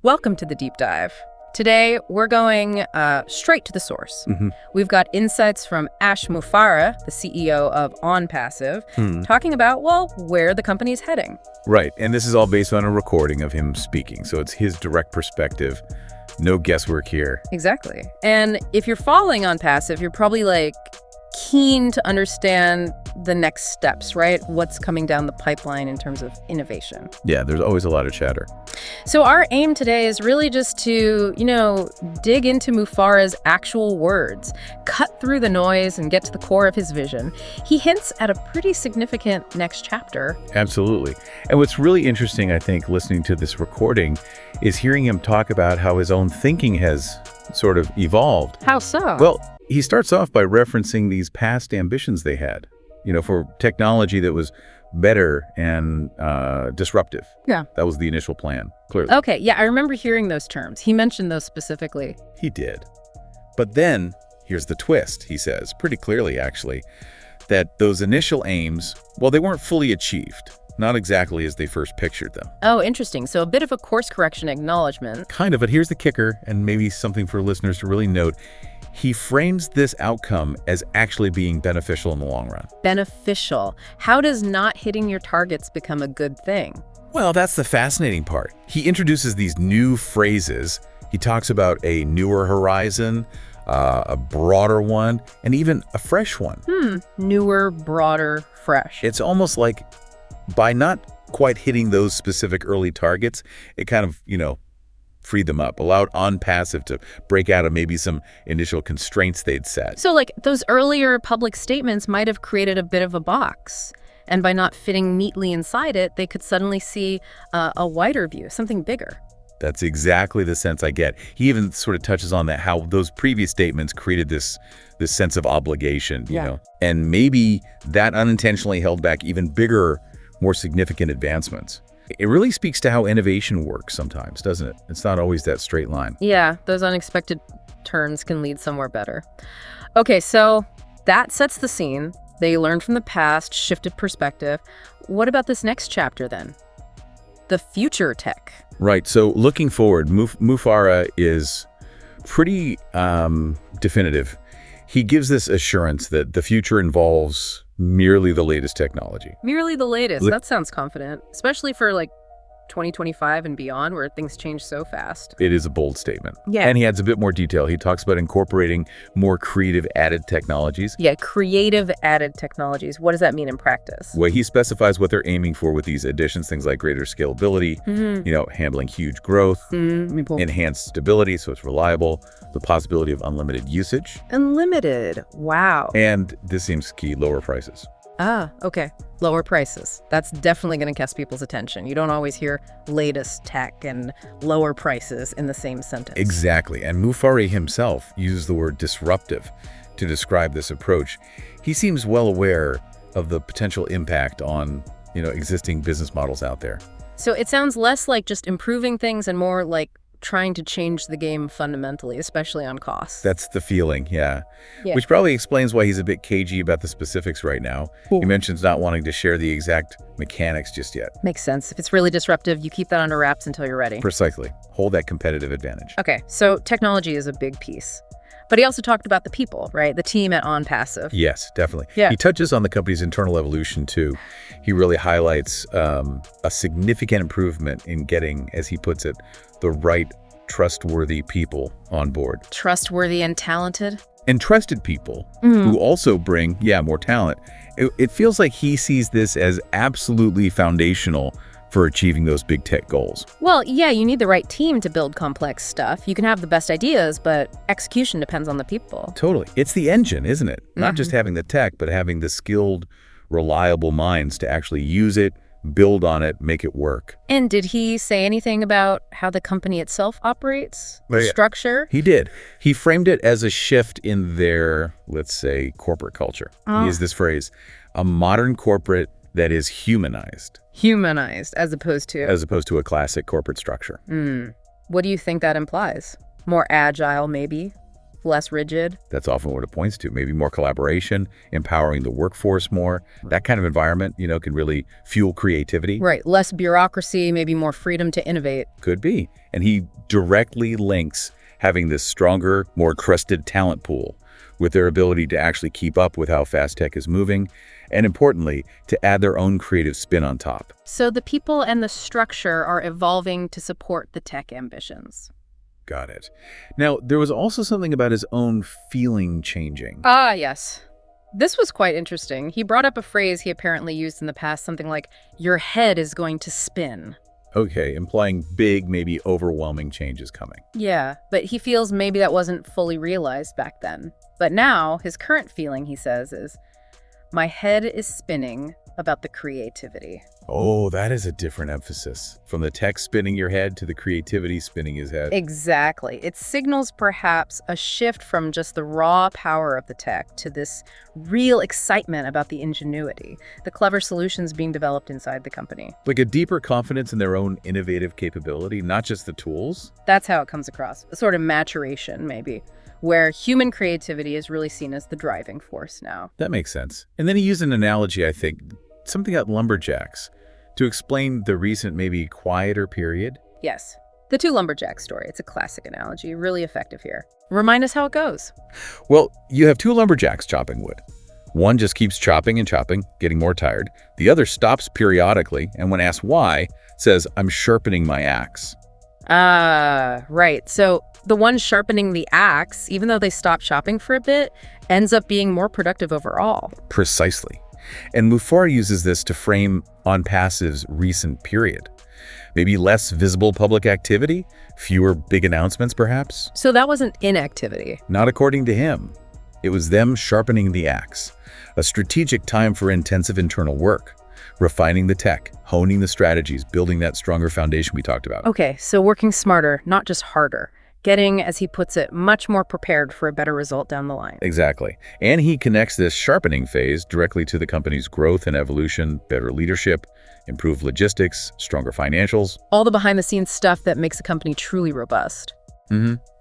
Welcome to the deep dive. Today, we're going straight to the source. We've got insights from Mufareh, the CEO of ONPASSIVE, talking about, well, where the company's heading. Right, and this is all based on a recording of him speaking, so it's his direct perspective. No guesswork here. Exactly. And if you're following ONPASSIVE, you're probably keen to understand the next steps, right? What's coming down the pipeline in terms of innovation. Yeah, there's always a lot of chatter. So our aim today is really just to, dig into Mufareh's actual words, cut through the noise and get to the core of his vision. He hints at a pretty significant next chapter. Absolutely. And what's really interesting, I think, listening to this recording is hearing him talk about how his own thinking has sort of evolved. How so? Well, he starts off by referencing these past ambitions they had, for technology that was better and disruptive. Yeah. That was the initial plan, clearly. Okay, yeah, I remember hearing those terms. He mentioned those specifically. He did. But then, here's the twist, he says, pretty clearly, actually, that those initial aims, well, they weren't fully achieved. Not exactly as they first pictured them. Oh, interesting. So a bit of a course correction acknowledgement. Kind of, but here's the kicker, and maybe something for listeners to really note. He frames this outcome as actually being beneficial in the long run. Beneficial. How does not hitting your targets become a good thing? Well, that's the fascinating part. He introduces these new phrases. He talks about a newer horizon, a broader one, and even a fresh one. Newer, broader, fresh. It's almost like by not quite hitting those specific early targets, it kind of, freed them up, allowed ONPASSIVE to break out of maybe some initial constraints they'd set. So those earlier public statements might have created a bit of a box. And by not fitting neatly inside it, they could suddenly see a wider view, something bigger. That's exactly the sense I get. He even sort of touches on that, how those previous statements created this sense of obligation, you know, and maybe that unintentionally held back even bigger, more significant advancements. It really speaks to how innovation works sometimes, doesn't it? It's not always that straight line. Yeah, those unexpected turns can lead somewhere better. Okay, so that sets the scene. They learned from the past, shifted perspective. What about this next chapter then? The future tech. Right, so looking forward, Mufareh is pretty definitive. He gives this assurance that the future involves merely the latest technology. Merely the latest. That sounds confident, especially for 2025 and beyond, where things change so fast. It is a bold statement. Yeah. And he adds a bit more detail. He talks about incorporating more creative added technologies. Yeah, creative added technologies. What does that mean in practice? Well, he specifies what they're aiming for with these additions, things like greater scalability, handling huge growth, enhanced stability, so it's reliable, the possibility of unlimited usage. Unlimited. Wow. And this seems key, lower prices. Ah, okay. Lower prices. That's definitely going to catch people's attention. You don't always hear latest tech and lower prices in the same sentence. Exactly. And Mufareh himself uses the word disruptive to describe this approach. He seems well aware of the potential impact on, existing business models out there. So it sounds less like just improving things and more like trying to change the game fundamentally, especially on costs. That's the feeling, yeah. Which probably explains why he's a bit cagey about the specifics right now. He mentions not wanting to share the exact mechanics just yet. Makes sense. If it's really disruptive, you keep that under wraps until you're ready. Precisely. Hold that competitive advantage. Okay, so technology is a big piece. But he also talked about the people, right? The team at ONPASSIVE. Yes, definitely. Yeah. He touches on the company's internal evolution, too. He really highlights a significant improvement in getting, as he puts it, the right trustworthy people on board. Trustworthy and talented? And trusted people who also bring, more talent. It feels like he sees this as absolutely foundational for achieving those big tech goals. Well, yeah, you need the right team to build complex stuff. You can have the best ideas, but execution depends on the people. Totally. It's the engine, isn't it? Not just having the tech, but having the skilled, reliable minds to actually use it, build on it, make it work. And did he say anything about how the company itself operates? The structure? He did. He framed it as a shift in their, let's say, corporate culture. He used this phrase, a modern corporate that is humanized. Humanized, as opposed to? As opposed to a classic corporate structure. What do you think that implies? More agile, maybe? less rigid. That's often what it points to. Maybe more collaboration, empowering the workforce more. That kind of environment, can really fuel creativity. Right, less bureaucracy, maybe more freedom to innovate. Could be. And he directly links having this stronger, more trusted talent pool with their ability to actually keep up with how fast tech is moving, and importantly, to add their own creative spin on top. So the people and the structure are evolving to support the tech ambitions. Got it. Now, there was also something about his own feeling changing. Ah, yes. This was quite interesting. He brought up a phrase he apparently used in the past, something like, "Your head is going to spin." Okay, implying big, maybe overwhelming changes coming. Yeah, but he feels maybe that wasn't fully realized back then. But now, his current feeling, he says, is, "My head is spinning about the creativity." Oh, that is a different emphasis. From the tech spinning your head to the creativity spinning his head. Exactly. It signals perhaps a shift from just the raw power of the tech to this real excitement about the ingenuity, the clever solutions being developed inside the company. Like a deeper confidence in their own innovative capability, not just the tools. That's how it comes across. A sort of maturation, maybe, where human creativity is really seen as the driving force now. That makes sense. And then he used an analogy, I think, something about lumberjacks, to explain the recent, maybe quieter period. Yes. The two lumberjack story. It's a classic analogy, really effective here. Remind us how it goes. Well, you have two lumberjacks chopping wood. One just keeps chopping and chopping, getting more tired. The other stops periodically, and when asked why, says, "I'm sharpening my axe." Ah, right. So the one sharpening the axe, even though they stop chopping for a bit, ends up being more productive overall. Precisely. And Mufareh uses this to frame ONPASSIVE's recent period. Maybe less visible public activity, fewer big announcements perhaps? So that wasn't inactivity. Not according to him. It was them sharpening the axe, a strategic time for intensive internal work, refining the tech, honing the strategies, building that stronger foundation we talked about. Okay, so working smarter, not just harder. Getting, as he puts it, much more prepared for a better result down the line. Exactly. And he connects this sharpening phase directly to the company's growth and evolution, better leadership, improved logistics, stronger financials. All the behind-the-scenes stuff that makes a company truly robust.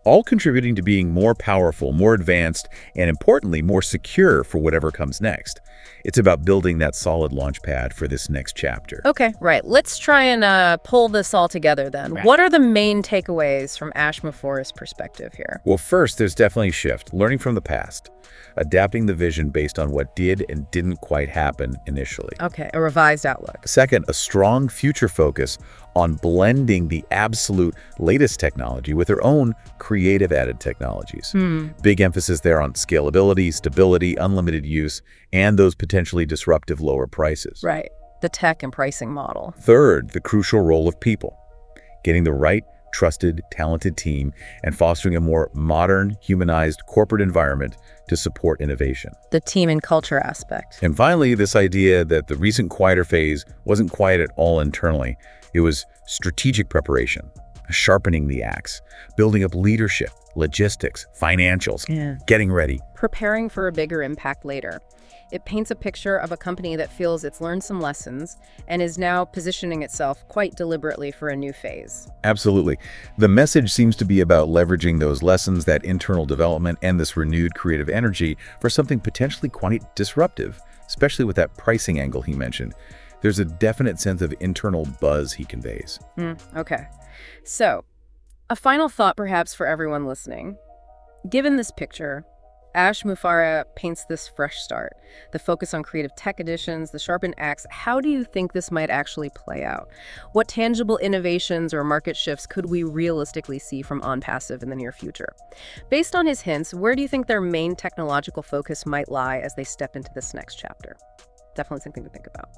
All contributing to being more powerful, more advanced, and importantly, more secure for whatever comes next. It's about building that solid launch pad for this next chapter. Okay, right. Let's try and pull this all together then. Right. What are the main takeaways from Ash Mufareh's perspective here? Well, first, there's definitely a shift, learning from the past, adapting the vision based on what did and didn't quite happen initially. Okay, a revised outlook. Second, a strong future focus on blending the absolute latest technology with their own creative added technologies. Big emphasis there on scalability, stability, unlimited use, and those potentially disruptive lower prices. Right, the tech and pricing model. Third, the crucial role of people, getting the right, trusted, talented team and fostering a more modern, humanized corporate environment to support innovation. The team and culture aspect. And finally, this idea that the recent quieter phase wasn't quiet at all internally. It was strategic preparation, sharpening the axe, building up leadership, logistics, financials, getting ready. Preparing for a bigger impact later. It paints a picture of a company that feels it's learned some lessons and is now positioning itself quite deliberately for a new phase. Absolutely. The message seems to be about leveraging those lessons, that internal development, and this renewed creative energy for something potentially quite disruptive, especially with that pricing angle he mentioned. There's a definite sense of internal buzz he conveys. Okay. So, a final thought perhaps for everyone listening. Given this picture, Ash Mufareh paints this fresh start, the focus on creative tech additions, the sharpened axe. How do you think this might actually play out? What tangible innovations or market shifts could we realistically see from ONPASSIVE in the near future? Based on his hints, where do you think their main technological focus might lie as they step into this next chapter? Definitely something to think about.